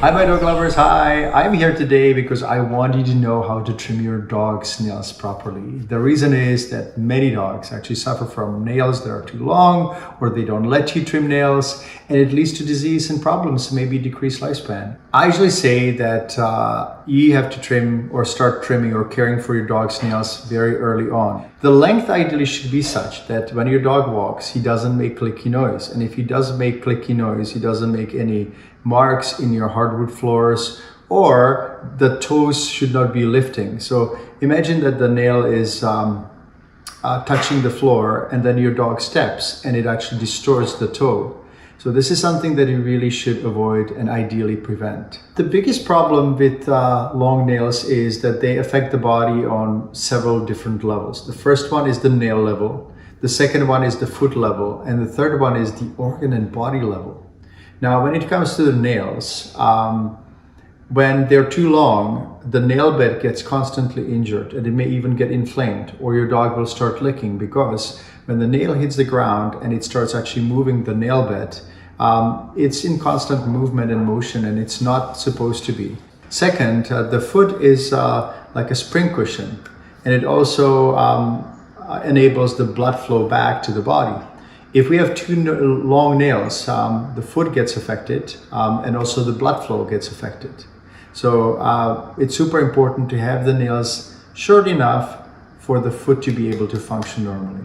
Hi my dog lovers, hi! I'm here today because I want you to know how to trim your dog's nails properly. The reason is that many dogs actually suffer from nails that are too long or they don't let you trim nails, and it leads to disease and problems, maybe decreased lifespan. I usually say that you have to trim or start trimming or caring for your dog's nails very early on. The length ideally should be such that when your dog walks, he doesn't make clicky noise, and if he does make clicky noise, he doesn't make any marks in your hardwood floors, or the toes should not be lifting. So imagine that the nail is touching the floor and then your dog steps and it actually distorts the toe. So this is something that you really should avoid and ideally prevent. The biggest problem with long nails is that they affect the body on several different levels. The first one is the nail level, the second one is the foot level, and the third one is the organ and body level. Now, when it comes to the nails, when they're too long, the nail bed gets constantly injured and it may even get inflamed, or your dog will start licking, because when the nail hits the ground and it starts actually moving the nail bed, it's in constant movement and motion, and it's not supposed to be. Second, the foot is like a spring cushion, and it also enables the blood flow back to the body. If we have too long nails, the foot gets affected and also the blood flow gets affected. So it's super important to have the nails short enough for the foot to be able to function normally.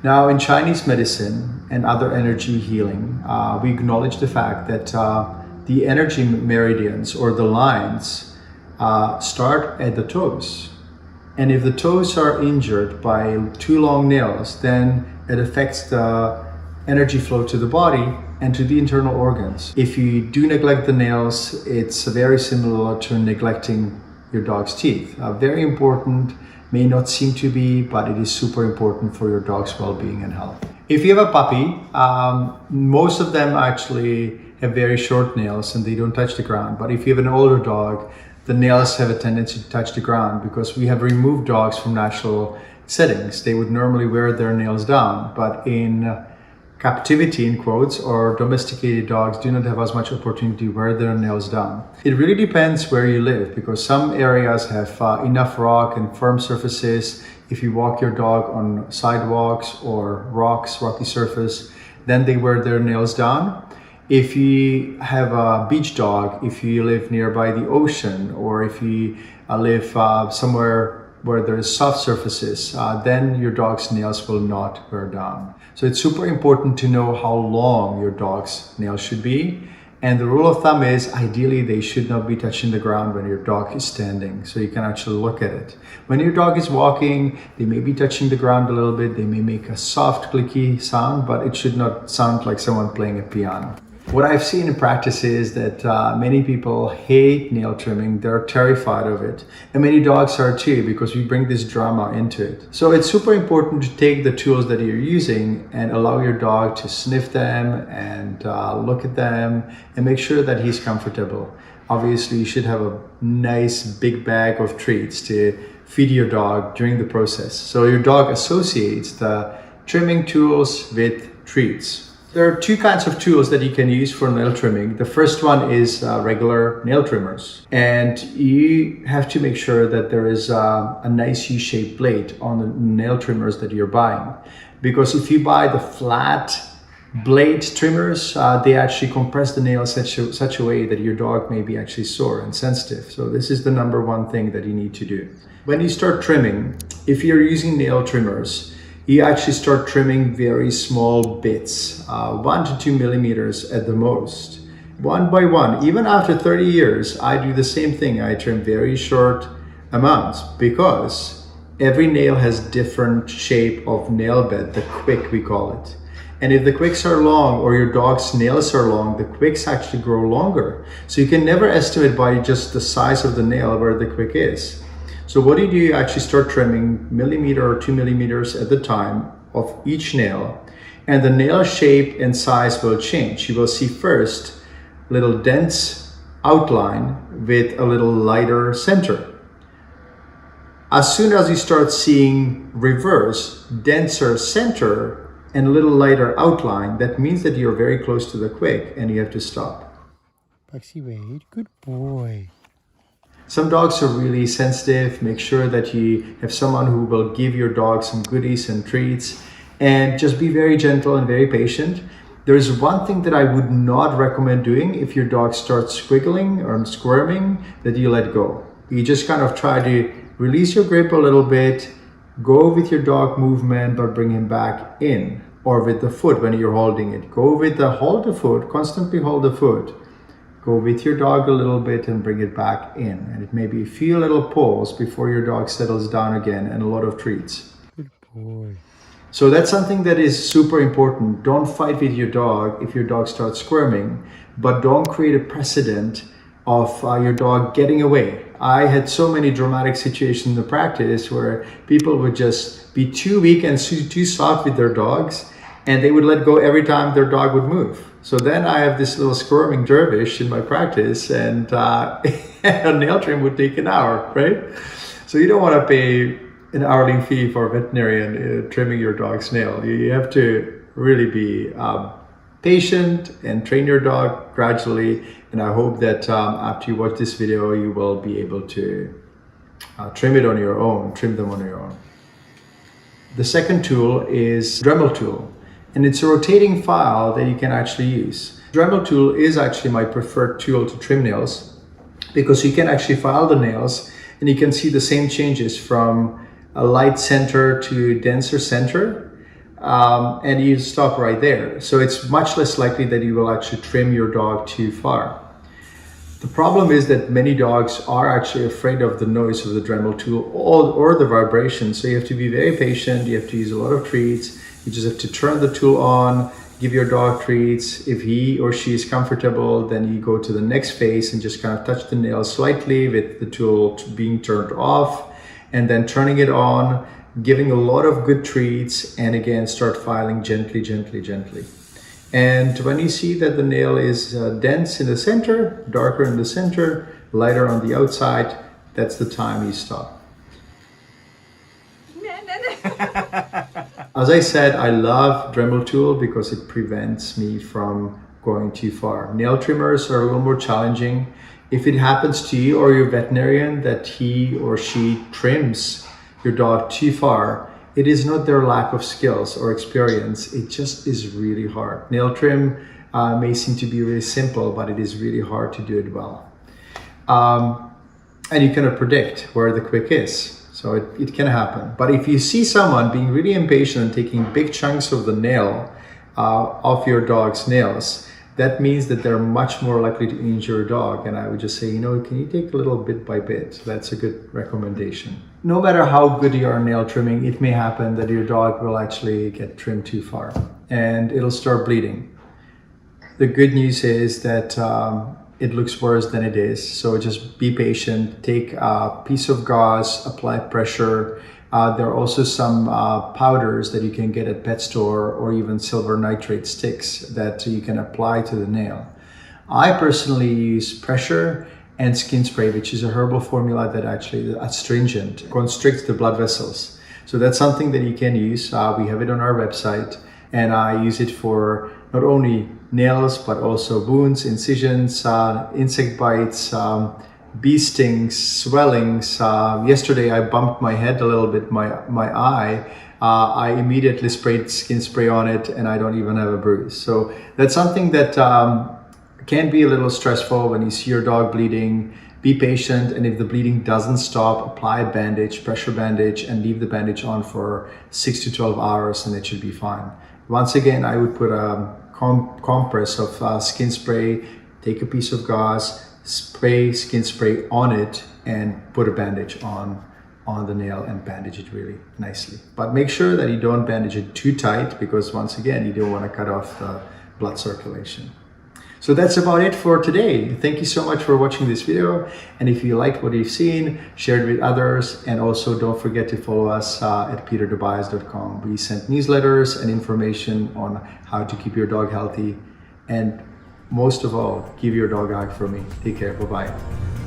Now, in Chinese medicine and other energy healing, we acknowledge the fact that the energy meridians or the lines start at the toes. And if the toes are injured by too long nails, then it affects the energy flow to the body and to the internal organs. If you do neglect the nails, it's very similar to neglecting your dog's teeth. Very important, may not seem to be, but it is super important for your dog's well-being and health. If you have a puppy, most of them actually have very short nails and they don't touch the ground. But if you have an older dog, the nails have a tendency to touch the ground because we have removed dogs from natural settings. They would normally wear their nails down, but in captivity, in quotes, or domesticated dogs do not have as much opportunity to wear their nails down. It really depends where you live, because some areas have enough rock and firm surfaces. If you walk your dog on sidewalks or rocks, rocky surface, then they wear their nails down. If you have a beach dog, if you live nearby the ocean, or if you live somewhere where there is soft surfaces, then your dog's nails will not wear down. So it's super important to know how long your dog's nails should be. And the rule of thumb is ideally they should not be touching the ground when your dog is standing, so you can actually look at it. When your dog is walking, they may be touching the ground a little bit, they may make a soft clicky sound, but it should not sound like someone playing a piano. What I've seen in practice is that many people hate nail trimming. They're terrified of it. And many dogs are too, because we bring this drama into it. So it's super important to take the tools that you're using and allow your dog to sniff them and look at them and make sure that he's comfortable. Obviously, you should have a nice big bag of treats to feed your dog during the process. So your dog associates the trimming tools with treats. There are two kinds of tools that you can use for nail trimming. The first one is regular nail trimmers. And you have to make sure that there is a nice U-shaped blade on the nail trimmers that you're buying. Because if you buy the flat blade trimmers, they actually compress the nail such a way that your dog may be actually sore and sensitive. So this is the number one thing that you need to do. When you start trimming, if you're using nail trimmers, you actually start trimming very small bits, 1 to 2 millimeters at the most, one by one. Even after 30 years, I do the same thing. I trim very short amounts because every nail has different shape of nail bed, the quick we call it. And if the quicks are long or your dog's nails are long, the quicks actually grow longer. So you can never estimate by just the size of the nail where the quick is. So what do? You actually start trimming millimeter or 2 millimeters at the time of each nail, and the nail shape and size will change. You will see first a little dense outline with a little lighter center. As soon as you start seeing reverse, denser center and a little lighter outline, that means that you're very close to the quick and you have to stop. Bugsy Wade, good boy. Some dogs are really sensitive. Make sure that you have someone who will give your dog some goodies and treats, and just be very gentle and very patient. There's one thing that I would not recommend doing if your dog starts squiggling or squirming, that you let go. You just kind of try to release your grip a little bit, go with your dog movement, but bring him back in, or with the foot when you're holding it. Go with the hold the foot, constantly hold the foot. Go with your dog a little bit and bring it back in. And it maybe feel a little pause before your dog settles down again, and a lot of treats. Good boy. So that's something that is super important. Don't fight with your dog if your dog starts squirming, but don't create a precedent of your dog getting away. I had so many dramatic situations in the practice where people would just be too weak and too soft with their dogs, and they would let go every time their dog would move. So then I have this little squirming dervish in my practice, and a nail trim would take an hour, right? So you don't want to pay an hourly fee for a veterinarian trimming your dog's nail. You have to really be patient and train your dog gradually. And I hope that after you watch this video, you will be able to trim them on your own. The second tool is Dremel tool. And it's a rotating file that you can actually use. Dremel tool is actually my preferred tool to trim nails, because you can actually file the nails and you can see the same changes from a light center to denser center, and you stop right there. So it's much less likely that you will actually trim your dog too far. The problem is that many dogs are actually afraid of the noise of the Dremel tool or the vibration. So you have to be very patient. You have to use a lot of treats. You just have to turn the tool on, give your dog treats. If he or she is comfortable, then you go to the next phase and just kind of touch the nail slightly with the tool being turned off, and then turning it on, giving a lot of good treats, and again, start filing gently, gently, gently. And when you see that the nail is dense in the center, darker in the center, lighter on the outside, that's the time you stop. As I said, I love Dremel tool because it prevents me from going too far. Nail trimmers are a little more challenging. If it happens to you or your veterinarian that he or she trims your dog too far, it is not their lack of skills or experience. It just is really hard. Nail trim may seem to be really simple, but it is really hard to do it well. And you cannot predict where the quick is. So it can happen. But if you see someone being really impatient and taking big chunks of the nail off your dog's nails, that means that they're much more likely to injure your dog. And I would just say, can you take a little bit by bit? That's a good recommendation. No matter how good you are nail trimming, it may happen that your dog will actually get trimmed too far and it'll start bleeding. The good news is that it looks worse than it is. So just be patient, take a piece of gauze, apply pressure. There are also some powders that you can get at pet store, or even silver nitrate sticks that you can apply to the nail. I personally use pressure and skin spray, which is a herbal formula that actually astringent, constricts the blood vessels. So that's something that you can use. We have it on our website, and I use it for not only nails, but also wounds, incisions, insect bites, bee stings, swellings. Yesterday I bumped my head a little bit, my eye. I immediately sprayed skin spray on it and I don't even have a bruise. So that's something that can be a little stressful when you see your dog bleeding. Be patient, and if the bleeding doesn't stop, apply a bandage, pressure bandage, and leave the bandage on for 6 to 12 hours and it should be fine. Once again, I would put a compress of skin spray, take a piece of gauze, spray skin spray on it, and put a bandage on the nail and bandage it really nicely. But make sure that you don't bandage it too tight, because once again, you don't want to cut off the blood circulation. So that's about it for today. Thank you so much for watching this video. And if you liked what you've seen, share it with others. And also don't forget to follow us at petertobias.com. We send newsletters and information on how to keep your dog healthy. And most of all, give your dog a hug for me. Take care. Bye-bye.